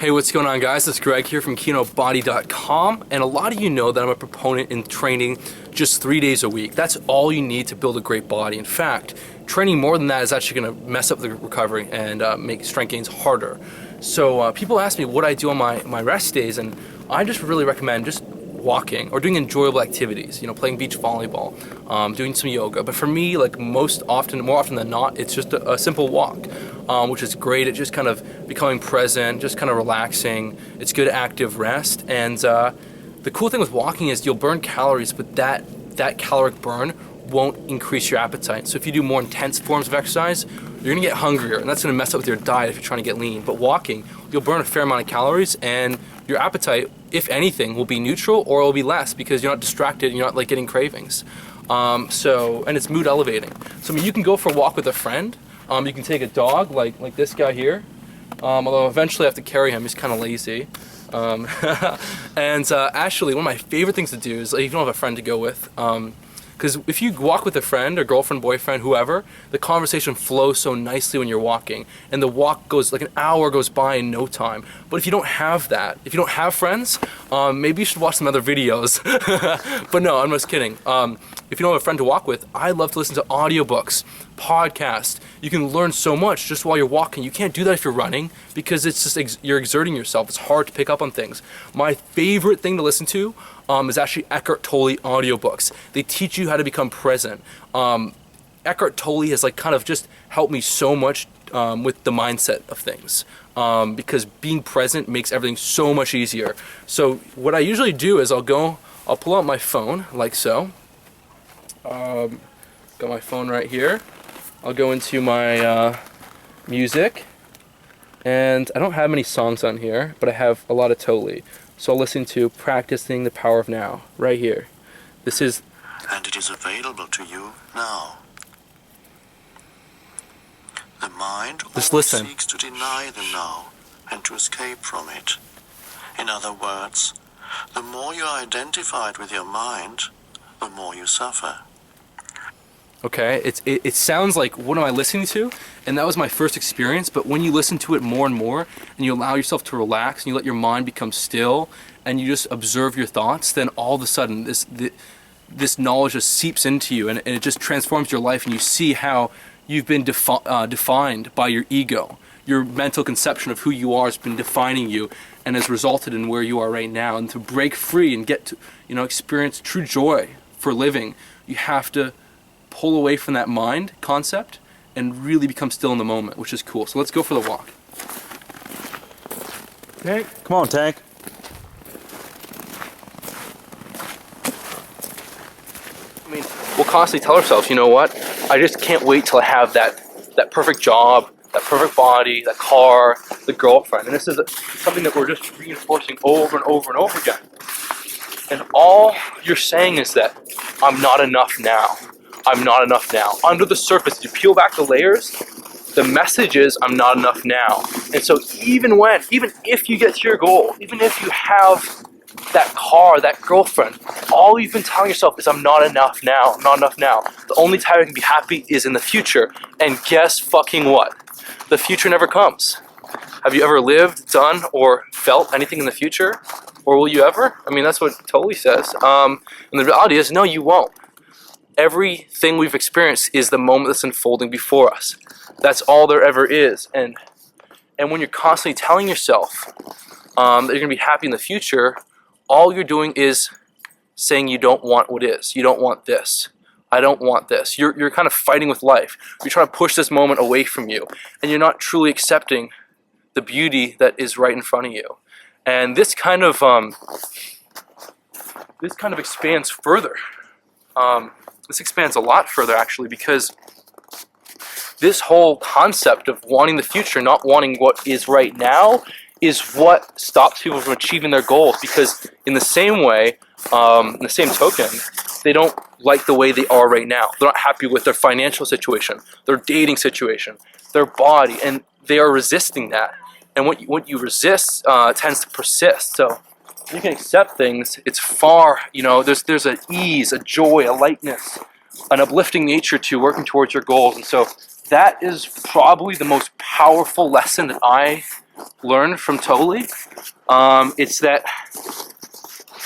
Hey, what's going on, guys? It's Greg here from Kinobody.com, and a lot of you know that I'm a proponent in training just 3 days a week. That's all you need to build a great body. In fact, training more than that is actually going to mess up the recovery and make strength gains harder. So people ask me what I do on my rest days, and I just really recommend just walking or doing enjoyable activities, playing beach volleyball, doing some yoga. But for me, like more often than not, it's just a simple walk, which is great at just kind of becoming present, just kind of relaxing. It's good active rest. And the cool thing with walking is you'll burn calories, but that caloric burn won't increase your appetite. So if you do more intense forms of exercise, you're gonna get hungrier, and that's gonna mess up with your diet if you're trying to get lean. But walking, you'll burn a fair amount of calories, and your appetite, if anything, will be neutral or it'll be less because you're not distracted and you're not like getting cravings. And it's mood elevating. So I mean, you can go for a walk with a friend. You can take a dog like this guy here. Although eventually I have to carry him, he's kind of lazy. Actually, one of my favorite things to do is, like, if you don't have a friend to go with, because if you walk with a friend or girlfriend, boyfriend, whoever, the conversation flows so nicely when you're walking, and the walk goes like an hour goes by in no time. But if you don't have that, if you don't have friends, maybe you should watch some other videos. But no, I'm just kidding. If you don't have a friend to walk with, I love to listen to audiobooks, podcasts. You can learn so much just while you're walking. You can't do that if you're running because it's just you're exerting yourself. It's hard to pick up on things. My favorite thing to listen to is actually Eckhart Tolle audiobooks. They teach you how to become present. Eckhart Tolle has kind of just helped me so much with the mindset of things, because being present makes everything so much easier. So what I usually do is I'll pull out my phone like so. Got my phone right here. I'll go into my music, and I don't have many songs on here, but I have a lot of Tolle. So I'll listen to Practicing the Power of Now right here. This is... And it is available to you now. The mind always seeks to deny the now and to escape from it. In other words, the more you are identified with your mind, the more you suffer. Okay, it sounds like, what am I listening to? And that was my first experience, but when you listen to it more and more, and you allow yourself to relax, and you let your mind become still, and you just observe your thoughts, then all of a sudden this knowledge just seeps into you, and it just transforms your life, and you see how you've been defined by your ego. Your mental conception of who you are has been defining you, and has resulted in where you are right now. And to break free and get to experience true joy for living, you have to pull away from that mind concept and really become still in the moment, which is cool. So let's go for the walk. Tank, come on, Tank. I mean, we'll constantly tell ourselves, you know what? I just can't wait till I have that perfect job, that perfect body, that car, the girlfriend. And this is something that we're just reinforcing over and over and over again. And all you're saying is that I'm not enough now. I'm not enough now. Under the surface, you peel back the layers, the message is I'm not enough now. And so even if you get to your goal, even if you have that car, that girlfriend, all you've been telling yourself is I'm not enough now, I'm not enough now. The only time I can be happy is in the future. And guess fucking what? The future never comes. Have you ever lived, done, or felt anything in the future? Or will you ever? I mean, that's what Tolle says. And the reality is, no, you won't. Everything we've experienced is the moment that's unfolding before us. That's all there ever is. And when you're constantly telling yourself that you're going to be happy in the future, all you're doing is saying you don't want what is. You don't want this. I don't want this. You're kind of fighting with life. You're trying to push this moment away from you. And you're not truly accepting the beauty that is right in front of you. And this kind of expands further. This expands a lot further, actually, because this whole concept of wanting the future, not wanting what is right now, is what stops people from achieving their goals. Because in the same way, in the same token, they don't like the way they are right now. They're not happy with their financial situation, their dating situation, their body, and they are resisting that. And what you resist tends to persist. So you can accept things. It's far, there's an ease, a joy, a lightness, an uplifting nature to working towards your goals. And so that is probably the most powerful lesson that I learned from Tolle, it's that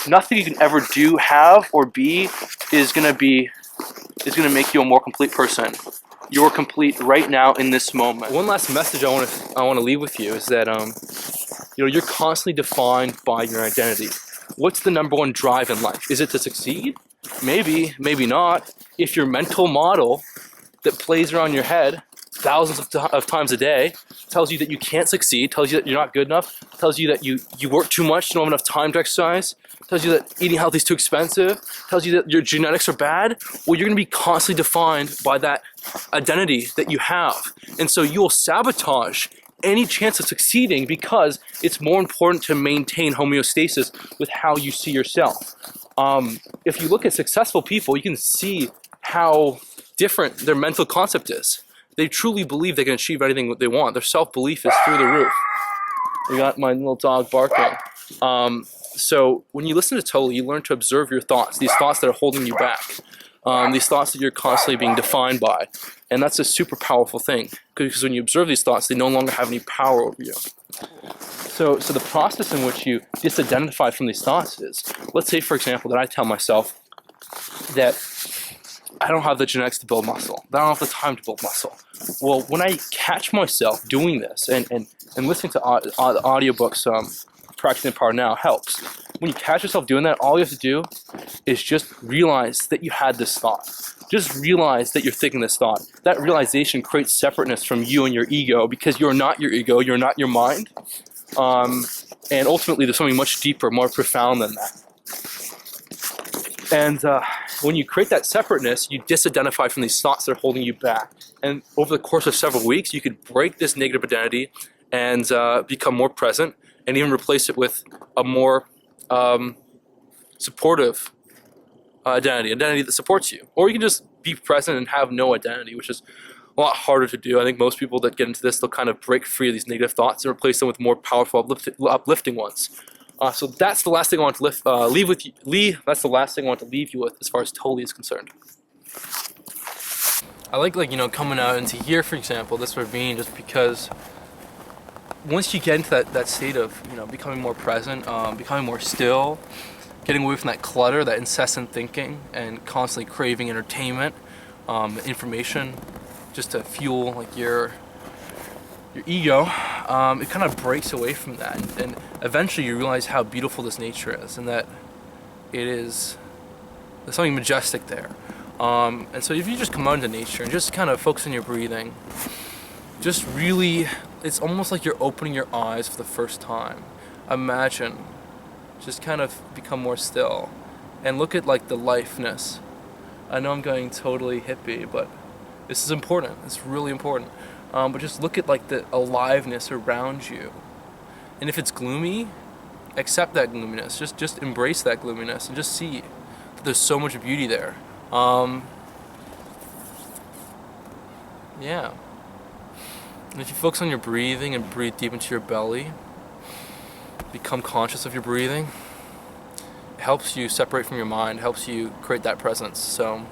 nothing you can ever do, have, or be is gonna make you a more complete person. You're complete right now in this moment. One last message I want to leave with you is that you're constantly defined by your identity. What's the number one drive in life? Is it to succeed? Maybe, maybe not. If your mental model that plays around your head thousands of times a day tells you that you can't succeed, tells you that you're not good enough, tells you that you work too much, don't have enough time to exercise, tells you that eating healthy is too expensive, tells you that your genetics are bad, well, you're going to be constantly defined by that identity that you have. And so you'll sabotage any chance of succeeding because it's more important to maintain homeostasis with how you see yourself. If you look at successful people, you can see how different their mental concept is. They truly believe they can achieve anything that they want. Their self-belief is through the roof. We got my little dog barking. So when you listen to Tolle, you learn to observe your thoughts, these thoughts that are holding you back, these thoughts that you're constantly being defined by. And that's a super powerful thing, because when you observe these thoughts, they no longer have any power over you. So the process in which you disidentify from these thoughts is, let's say, for example, that I tell myself that I don't have the genetics to build muscle, that I don't have the time to build muscle. Well, when I catch myself doing this and listening to audiobooks, Practicing Power Now helps. When you catch yourself doing that, all you have to do is just realize that you had this thought. Just realize that you're thinking this thought. That realization creates separateness from you and your ego, because you're not your ego, you're not your mind. And ultimately, there's something much deeper, more profound than that. And when you create that separateness, you disidentify from these thoughts that are holding you back. And over the course of several weeks, you could break this negative identity and become more present, and even replace it with a more supportive identity that supports you. Or you can just be present and have no identity, which is a lot harder to do. I think most people that get into this, they'll kind of break free of these negative thoughts and replace them with more powerful, uplifting ones. So that's the last thing I want to leave with you. That's the last thing I want to leave you with as far as Tolle is concerned. I like coming out into here, for example, this ravine, just because once you get into that state of becoming more present, becoming more still, getting away from that clutter, that incessant thinking, and constantly craving entertainment, information, just to fuel your ego, it kind of breaks away from that, and eventually you realize how beautiful this nature is, and that there's something majestic there. And so if you just come out into nature and just kind of focus on your breathing, just really, it's almost like you're opening your eyes for the first time. Imagine, just kind of become more still, and look at the lifeness. I know I'm going totally hippie, but this is important. It's really important. But just look at the aliveness around you, and if it's gloomy, accept that gloominess. Just embrace that gloominess, and just see that there's so much beauty there. Yeah. And if you focus on your breathing and breathe deep into your belly, become conscious of your breathing, it helps you separate from your mind, helps you create that presence. So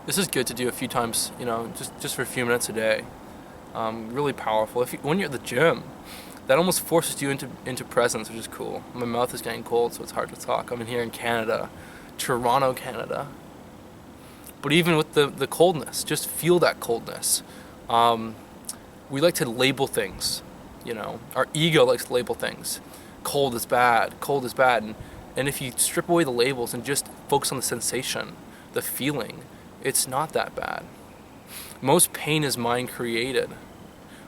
this is good to do a few times, just for a few minutes a day. Really powerful. When you're at the gym, that almost forces you into presence, which is cool. My mouth is getting cold, so it's hard to talk. I'm in here in Canada, Toronto, Canada. But even with the coldness, just feel that coldness. We like to label things, Our ego likes to label things. Cold is bad, and if you strip away the labels and just focus on the sensation, the feeling, it's not that bad. Most pain is mind created.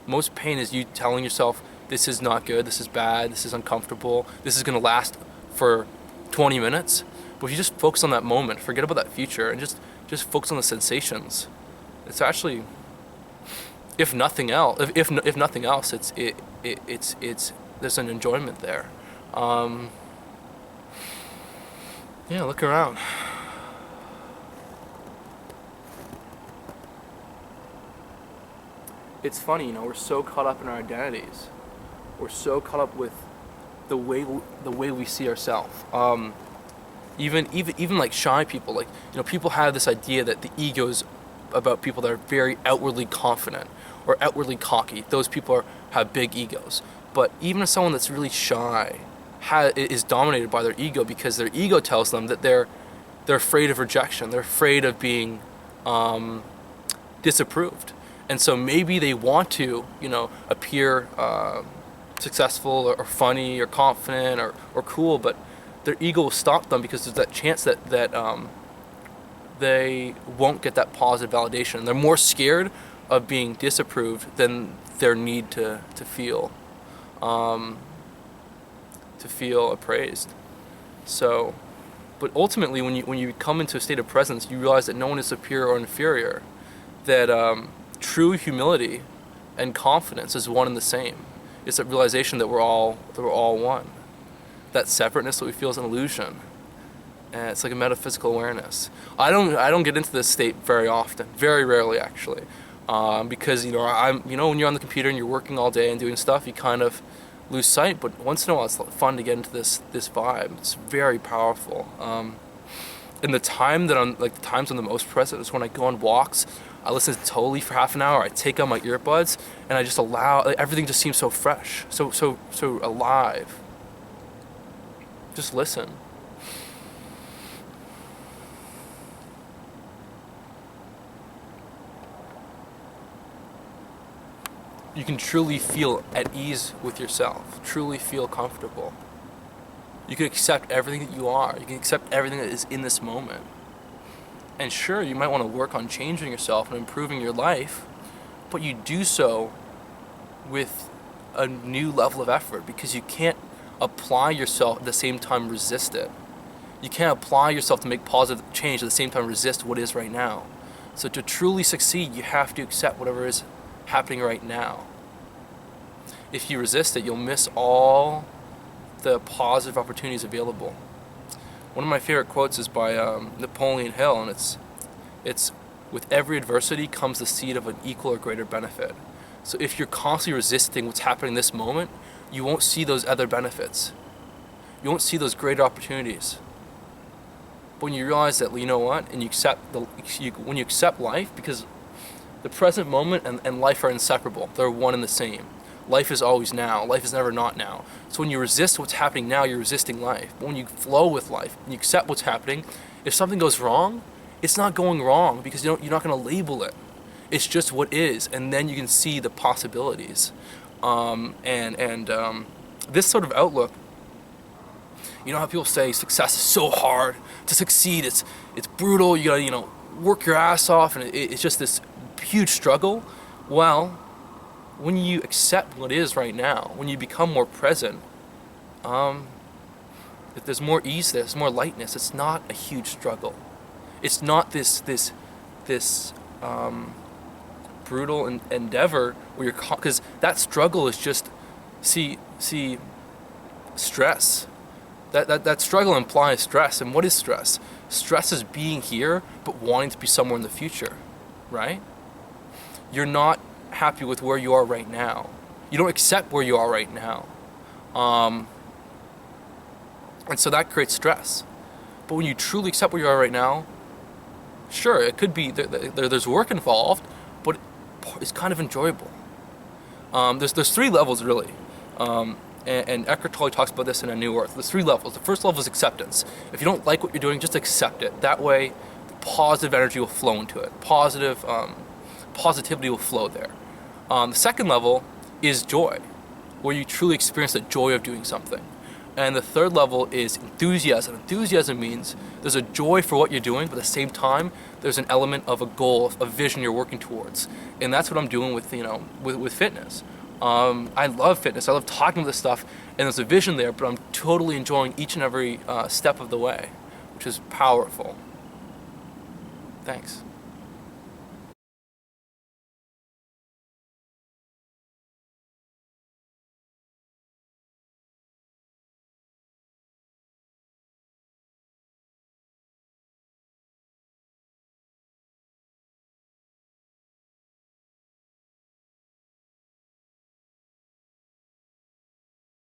Most pain is you telling yourself, this is not good, this is bad, this is uncomfortable, this is going to last for 20 minutes. But if you just focus on that moment, forget about that future, and just focus on the sensations, it's actually, if nothing else, it's there's an enjoyment there. Yeah, look around. It's funny, we're so caught up in our identities. We're so caught up with the way we see ourselves. Even like shy people, people have this idea that the ego is about people that are very outwardly confident or outwardly cocky. Those people have big egos. But even if someone that's really shy is dominated by their ego because their ego tells them that they're afraid of rejection, they're afraid of being disapproved. And so maybe they want to, appear successful or funny or confident or cool, but their ego will stop them because there's that chance that they won't get that positive validation. They're more scared of being disapproved than their need to feel appraised. So, but ultimately, when you come into a state of presence, you realize that no one is superior or inferior. That true humility and confidence is one and the same. It's that realization that we're all one. That separateness that we feel is an illusion, and it's like a metaphysical awareness. I don't get into this state very often, very rarely actually, because when you're on the computer and you're working all day and doing stuff, you kind of lose sight. But once in a while, it's fun to get into this vibe. It's very powerful. And the time that the times I'm the most present is when I go on walks. I listen to Tolle for half an hour. I take out my earbuds and I just allow. Everything just seems so fresh, so alive. Just listen. You can truly feel at ease with yourself, truly feel comfortable. You can accept everything that you are. You can accept everything that is in this moment. And sure, you might want to work on changing yourself and improving your life, but you do so with a new level of effort because you can't apply yourself at the same time resist it. You can't apply yourself to make positive change at the same time resist what is right now. So to truly succeed, you have to accept whatever is happening right now. If you resist it, you'll miss all the positive opportunities available. One of my favorite quotes is by Napoleon Hill, and it's with every adversity comes the seed of an equal or greater benefit. So if you're constantly resisting what's happening in this moment, you won't see those other benefits. You won't see those greater opportunities. But when you realize that, and you accept when you accept life, because the present moment and life are inseparable. They're one and the same. Life is always now. Life is never not now. So when you resist what's happening now, you're resisting life. But when you flow with life and you accept what's happening, if something goes wrong, it's not going wrong because you're not going to label it. It's just what is, and then you can see the possibilities. This sort of outlook, how people say success is so hard to succeed. It's brutal. You gotta work your ass off, and it's just this huge struggle. Well, when you accept what is right now, when you become more present, if there's more ease, there's more lightness. It's not a huge struggle. It's not this brutal endeavor where because that struggle is just stress. That struggle implies stress. And what is stress? Stress is being here but wanting to be somewhere in the future, right? You're not happy with where you are right now. You don't accept where you are right now. And so that creates stress. But when you truly accept where you are right now, sure, it could be there's work involved, but it's kind of enjoyable. There's three levels really. And Eckhart Tolle talks about this in A New Earth. There's three levels. The first level is acceptance. If you don't like what you're doing, just accept it. That way, positive energy will flow into it. Positivity will flow there. The second level is joy, where you truly experience the joy of doing something. And the third level is enthusiasm. Enthusiasm means there's a joy for what you're doing, but at the same time, there's an element of a goal, a vision you're working towards. And that's what I'm doing with fitness. I love fitness. I love talking about this stuff, and there's a vision there, but I'm totally enjoying each and every step of the way, which is powerful. Thanks.